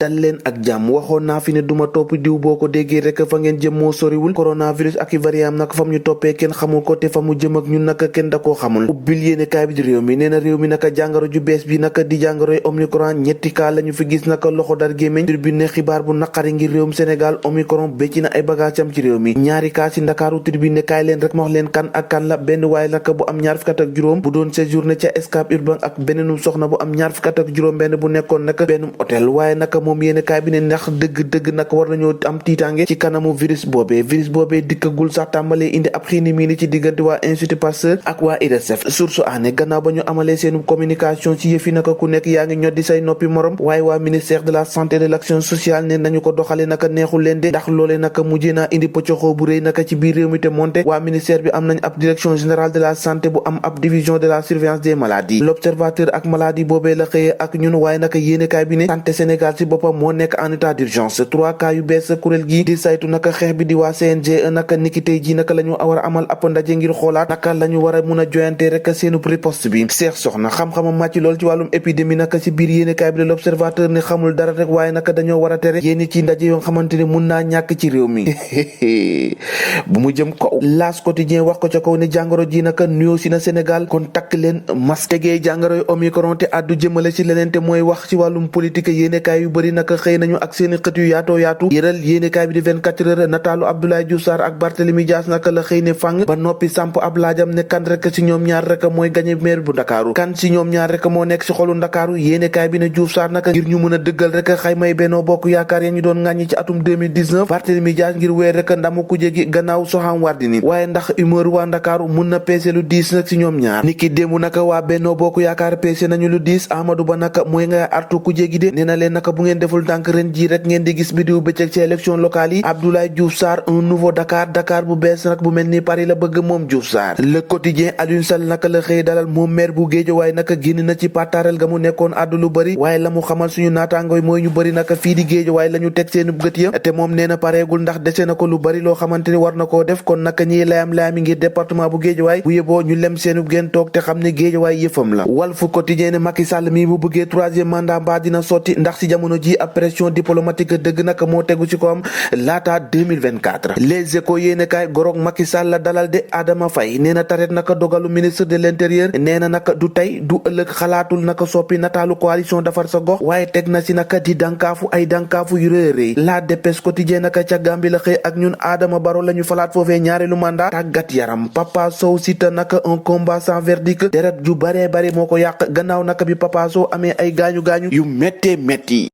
dal leen ak jàmm waxoon naa fi ne duma topp diw boo ko déggee rek fa ngeen jëm moo soriwul coronavirus ak i variant am nag fam ñu toppee kenn xamul ko te fa mu jëm ak ñun naka kenn da koo xamul ubbil yéene kaay bi di réew mi nee na réew mi naka jàngoro ju bees bi naka di jàngoroy omicron ñetti cas lañu fi gis naka loxo dar gémmiñ tribune ne xibaar bu naqari ngir réewum Sénégal omicron bécci na ay bagage am ci réew mi ñaari cas ci Ndakaaru tribune ne kaay leen rek ma wax leen kan ak kan la benn waaye naka bu am ñaar fukki at ak juróom bu doon séjourné ca Scat Urbam ak beneenum soxna bu am ñaar fukki at ak juróom benn bu nekkoon naka bennum hôtel waaye naka moom yéene kaay bi ne ndax dëgg nag war nañoo am tiitaange ci kanamu virus boobee dikkagul sax tàmbalee indi ab xiini mii ni ci diggante waa Institut Pasteur ak waa IRESSEF source aane gannaaw ba ñu amalee seenu communication ci yëfi naka ku nekk yaa ngi ñoddi say noppi morom waaye waa ministère de la santé et de l'action sociale ne nañu ko doxale naka neexul leen de ndax loolee naka mujjee naa indi pëccoxoo bu rëy naka ci biir réew mi te monte waa ministère bi am nañ ab direction générale de la santé bu am ab division de la surveillance des maladies l'observateur ak maladie boobee la xëyee ak ñun waaye naka yéenekaay bi ne santé Sénégal ci boppam moo nekk en état d'urgence 3 cas yu bees kuréel gi di saytu naka xeex bi di waa CNG naka niki tey ji naka la ñu war a amal ab ndaje ngir xoolaat naka la ñu war a mun a joyante rek seenu riposte bi Cheikh Soxna xam-xamam màcc lool ci wàllum épidémie naka ci biir yéenekaay bi de l'observateur ne xamul dara rek waaye naka dañoo war a tere yéeni ci ndaje yoo xamante ne mun naa ñàkk ci réew mi bu mu jëm kaw L'As Quotidien wax ko ca kaw ne jàngoro ji naka nuyoo si na Sénégal kon takk leen masque tegee jàngoroy omicron te addu jëmale ci leneen te mooy wax ci wàllum politique yéenekaay yu bëri naka xëy nañu ak seeni xët yu yaatu yëral yéenekaay bi di 24 heures nataalu Abdoulaye Diouf Sarr ak Barthélémy Dias naka la xëy ne fang ba noppi samp ab laajam ne kan rek ci ñoom ñaar rek mooy gañe maire bu Ndakaaru kan ci ñoom ñaar rek moo nekk ci xolu Ndakaaru yéenekaay bi ne Diouf Sarr naka ngir ñu mën a dëggal rek xaymay Benno Bokk Yaakaar ya ñu doon ŋàññi ci atum 2019 Barthélémy Dias ngir weer rek ndamu kujje gi gannaaw Soham Wardini waaye ndax humeur waa Ndakaaru mun na peese lu diis nag ci ñoom ñaar niki démb naka waa Benno Bokk Yaakaar peese nañu lu diis Amadou Ba naka mooy nga artu kujje gi de nee na leen naka bu ngeen deful tànk ren ji rek ngeen di gis bidiw bëccëg ci élection locale yi Abdoulaye Diouf Sarr un nouveau Dakar bu bees nag bu mel ni Paris la bëgg moom Diouf Sarr le quotidien Aliou Sall naka la xëy dalal moom maire bu Guédiawaye naka génn na ci pataaral ga mu nekkoon àddu lu bëri waaye la mu xamal suñu naataangooy mooy ñu bëri naka fii di Guédiawaye la ñu teg seenu gët ya te moom nee na pareegul ndax dese na ko lu bëri loo xamante ni war na koo def kon naka ñiy layam-layami ngir département bu Guédiawaye bu yeboo ñu lem seenu gën toog te xam ne Guédiawaye yëfam la Walf Quotidien ne Macky Sall mii bu bëggee 3e mandat mbaa dina sotti ndax ci jamono ji ab pression diplomatique dëgg naka moo tegu ci ko am laata 2024 Les Échos yéene kaay goroog Macky Sall la dalal de Adama Faye nee na taret naka dogalu ministre de l'intérieur nee na naka du tey du ëllëg xalaatul naka soppi nataalu coalition defar sa gox waaye teg na ci naka di dankaafu yu rëy La Dépêche Quotidien naka ca Gambie la xëy ak ñun Adama Barrow la ñu falaat foofee ñaareelu mandat tàggat yaram Papa Sow Siteu naka un combat sans verdict deret ju bare moo ko yàq gannaaw naka bi Papa Sow amee ay gaañu yu méttee métti